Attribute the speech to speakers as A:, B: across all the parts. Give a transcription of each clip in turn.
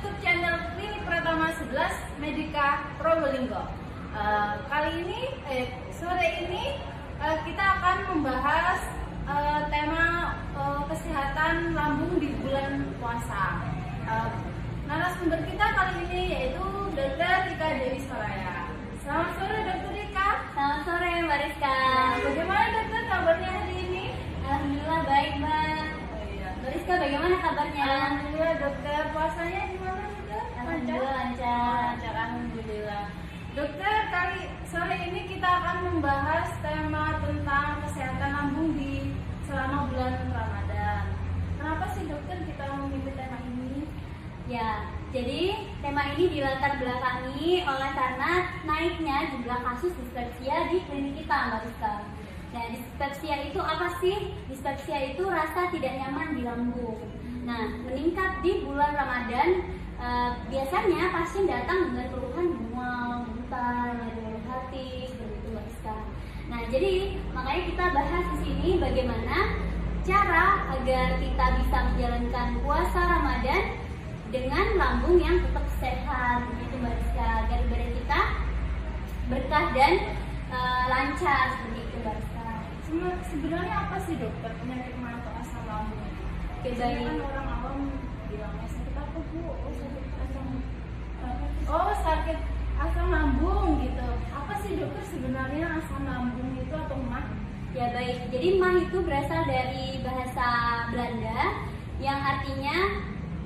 A: YouTube channel Klinik Pratama 11 Medika Probolinggo. Sore ini kita akan membahas tema kesehatan lambung di bulan puasa. Narasumber kita kali ini yaitu Dr. Rika Dewi Soraya. Selamat sore Dr. Rika.
B: Selamat sore Mbak Rizka.
A: Bagaimana dokter kabarnya hari ini?
B: Alhamdulillah baik Mbak. Mbak Rizka bagaimana kabarnya?
A: Alhamdulillah dokter, puasanya gimana dokter?
B: Alhamdulillah lancar.
A: Alhamdulillah. Dokter, kali sore ini kita akan membahas tema tentang kesehatan lambung di selama bulan Ramadan. Kenapa sih dokter kita memilih tema ini?
B: Ya, jadi tema ini dilatar belakangi oleh karena naiknya jumlah kasus dispepsia di klinik kita Mbak Rizka. Nah, dispepsia itu apa sih? Dispepsia itu rasa tidak nyaman di lambung. Nah, meningkat di bulan Ramadan. Biasanya pasien datang dengan keluhan mual, muntah, nyeri hati, seperti itu Mbak Rizka. Nah, jadi makanya kita bahas di sini bagaimana cara agar kita bisa menjalankan puasa Ramadan dengan lambung yang tetap sehat, begitu Mbak Rizka, agar ibadah kita berkah dan lancar, seperti itu Mbak Rizka.
A: Sebenarnya apa sih dokter penyakit mah atau asam lambung?
B: Baik.
A: Kan orang awam bilangnya sakit apa bu? Sakit asam lambung gitu. Apa sih dokter sebenarnya asam lambung itu atau mah?
B: Ya baik, jadi mah itu berasal dari bahasa Belanda yang artinya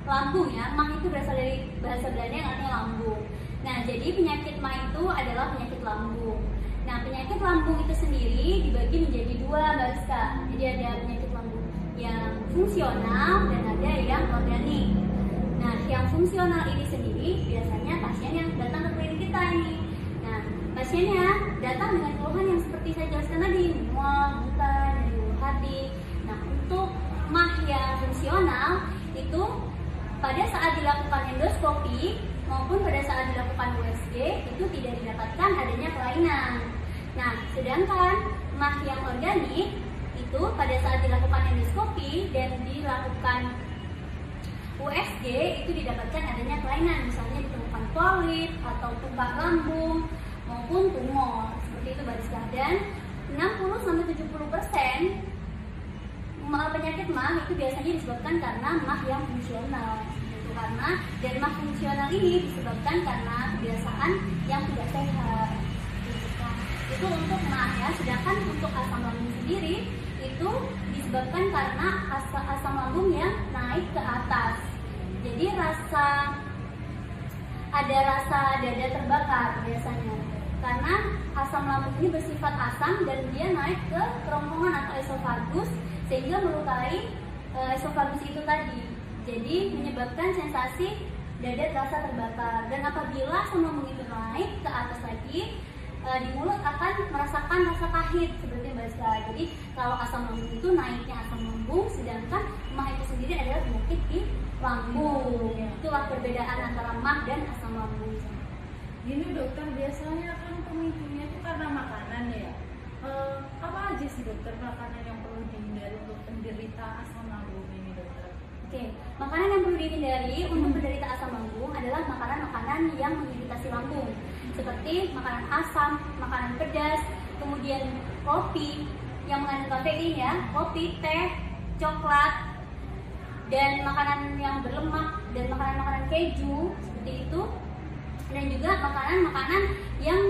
B: lambung ya. Mah itu berasal dari bahasa Belanda yang artinya lambung. Nah, jadi penyakit mah itu adalah penyakit lambung. Nah, penyakit lambung itu sendiri dibagi menjadi dua Mbak Rizka. Jadi ada penyakit lambung yang fungsional dan ada yang organik. Nah, yang fungsional ini sendiri biasanya pasien yang datang ke klinik kita ini. Nah, pasiennya datang dengan keluhan yang seperti saya jelaskan tadi, mual, muntah, nyeri hati. Nah, untuk mah yang fungsional itu pada saat dilakukan endoskopi maupun pada saat dilakukan USG itu tidak didapatkan adanya kelainan. Nah, sedangkan mah yang organik itu pada saat dilakukan endoskopi dan dilakukan USG itu didapatkan adanya kelainan, misalnya ditemukan polip atau tungkak lambung maupun tumor, seperti itu Mbak Rizka. Dan 60-70% penyakit mah itu biasanya disebabkan karena mah yang fungsional. Karena dari mah fungsional ini disebabkan karena kebiasaan yang tidak sehat. Itu untuk mah ya. Sedangkan untuk asam lambung sendiri itu disebabkan karena asam lambung yang naik ke atas. Jadi ada rasa dada terbakar biasanya. Karena asam lambung ini bersifat asam dan dia naik ke kerongkongan atau esofagus sehingga melukai esofagus itu tadi. Jadi menyebabkan sensasi dada terasa terbakar. Dan apabila asam lambung itu naik ke atas lagi, di mulut akan merasakan rasa pahit seperti Mbak Rizka. Jadi kalau asam lambung itu naiknya asam lambung, sedangkan mah itu sendiri adalah penyakit di lambung. Itulah perbedaan antara mah dan asam lambung.
A: Gini dokter, biasanya kan pemicunya itu karena makanan ya. Apa aja sih dokter makanan yang perlu dihindari untuk penderita asam lambung ini dokter?
B: Oke, makanan yang perlu dihindari untuk penderita asam lambung adalah makanan-makanan yang mengiritasi lambung, seperti makanan asam, makanan pedas, kemudian kopi yang mengandung kafein ya, kopi, teh, coklat, dan makanan yang berlemak dan makanan-makanan keju seperti itu, dan juga makanan-makanan yang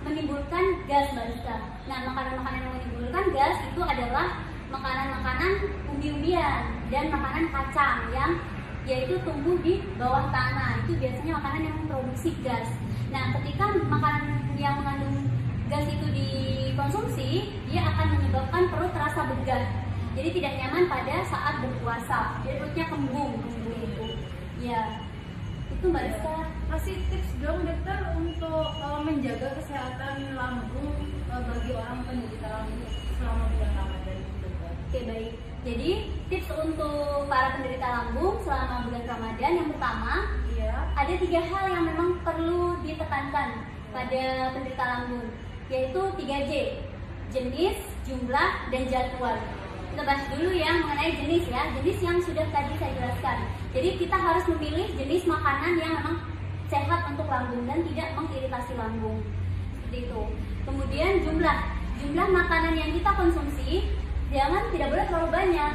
B: menimbulkan gas Mbak Rizka. Nah, makanan-makanan yang menimbulkan gas itu adalah makanan-makanan umbi-umbian dan makanan kacang yang yaitu tumbuh di bawah tanah. Itu biasanya makanan yang memproduksi gas. Nah, ketika makanan yang mengandung gas itu dikonsumsi, dia akan menyebabkan perut terasa begah. Jadi tidak nyaman pada saat berpuasa. Jadi perutnya kembung itu. Ya, itu Mbak Rizka.
A: Kasih tips dong dokter untuk menjaga kesehatan lambung bagi orang penderita lambung selama bulan Ramadan ini dokter.
B: Oke baik. Jadi tips untuk para penderita lambung selama bulan Ramadan yang pertama, ada 3 hal yang memang perlu ditekankan pada penderita lambung, yaitu 3J: jenis, jumlah, dan jadwal. kita bahas dulu yang mengenai jenis ya, jenis yang sudah tadi saya jelaskan. Jadi kita harus memilih jenis makanan yang memang sehat untuk lambung dan tidak mengiritasi lambung. Seperti itu. Kemudian jumlah makanan yang kita konsumsi tidak boleh terlalu banyak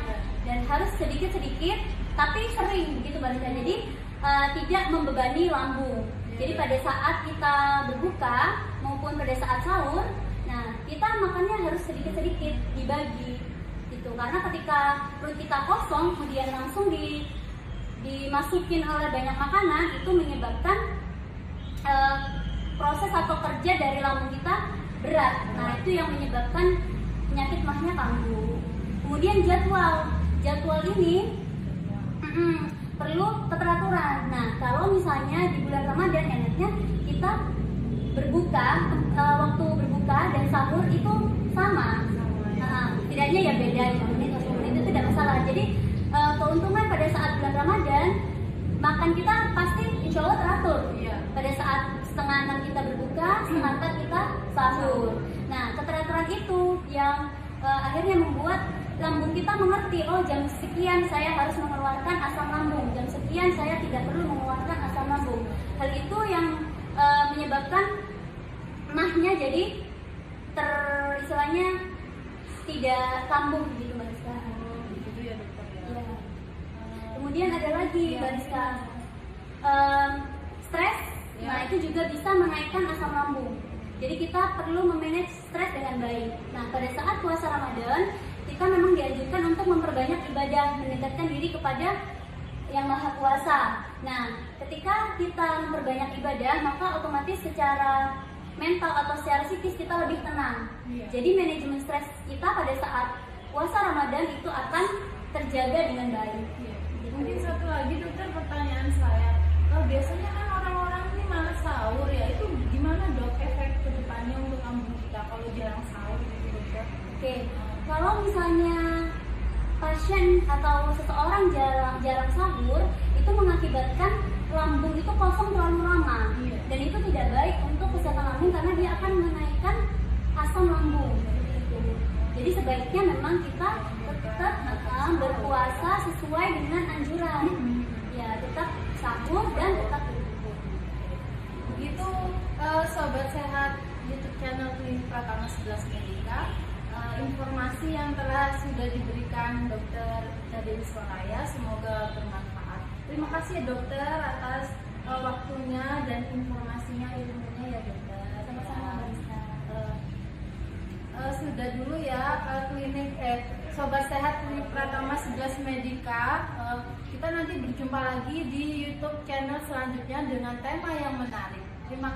B: dan harus sedikit-sedikit tapi sering begitu Barista. Jadi tidak membebani lambung. Jadi pada saat kita berbuka maupun pada saat sahur, nah kita makannya harus sedikit-sedikit dibagi gitu. Karena ketika perut kita kosong kemudian langsung dimasukin oleh banyak makanan, itu menyebabkan proses atau kerja dari lambung kita berat. Nah itu yang menyebabkan penyakit mahnya kambuh. Kemudian jadwal ini perlu keteraturan. Nah kalau misalnya di bulan Ramadan enaknya kita berbuka, waktu berbuka dan sahur itu sama. Tidaknya ya beda 5 menit atau 10 menit itu tidak masalah. Jadi keuntungan pada saat bulan Ramadan makan kita pasti insya Allah teratur. Pada saat setengah 6 kita berbuka, setengah 4 kita sahur. Nah keteraturan itu yang akhirnya membuat lambung kita mengerti, oh jam sekian saya harus mengeluarkan asam lambung, jam sekian saya tidak perlu mengeluarkan asam lambung. Hal itu yang menyebabkan mahnya jadi istilahnya tidak kambuh gitu Barista.
A: Gitu ya dokter ya.
B: Ya. Kemudian ada lagi Barista, stres. Nah itu juga bisa menaikkan asam lambung. Jadi kita perlu memanage stres dengan baik. Nah pada saat puasa Ramadan kita memang dianjurkan untuk memperbanyak ibadah, mendekatkan diri kepada Yang Maha Kuasa. Nah, ketika kita memperbanyak ibadah, maka otomatis secara mental atau secara psikis kita lebih tenang. Jadi manajemen stres kita pada saat puasa Ramadan itu akan terjaga dengan baik.
A: Mungkin satu lagi dokter, pertanyaan saya, biasanya kan orang-orang ini malas sahur ya, itu gimana dok efek kedepannya untuk lambung kita kalau jarang sahur gitu dokter?
B: Oke. Kalau misalnya pasien atau seseorang jarang sahur, itu mengakibatkan lambung itu kosong terlalu lama. Dan itu tidak baik untuk kesehatan lambung karena dia akan menaikkan asam lambung. Jadi sebaiknya memang kita tetap berpuasa sesuai dengan anjuran. Ya, tetap sahur dan tetap berbuka.
A: Begitu sobat sehat YouTube channel Klinik Pratama 11 Medika. Informasi yang sudah diberikan Dokter Dewi Soraya semoga bermanfaat. Terima kasih ya dokter atas waktunya dan informasinya, ilmunya ya dokter.
B: Sama-sama Barista.
A: Sudah dulu ya Sobat Sehat Klinik Pratama 11 Medika. Kita nanti berjumpa lagi di YouTube channel selanjutnya dengan tema yang menarik. Terima kasih.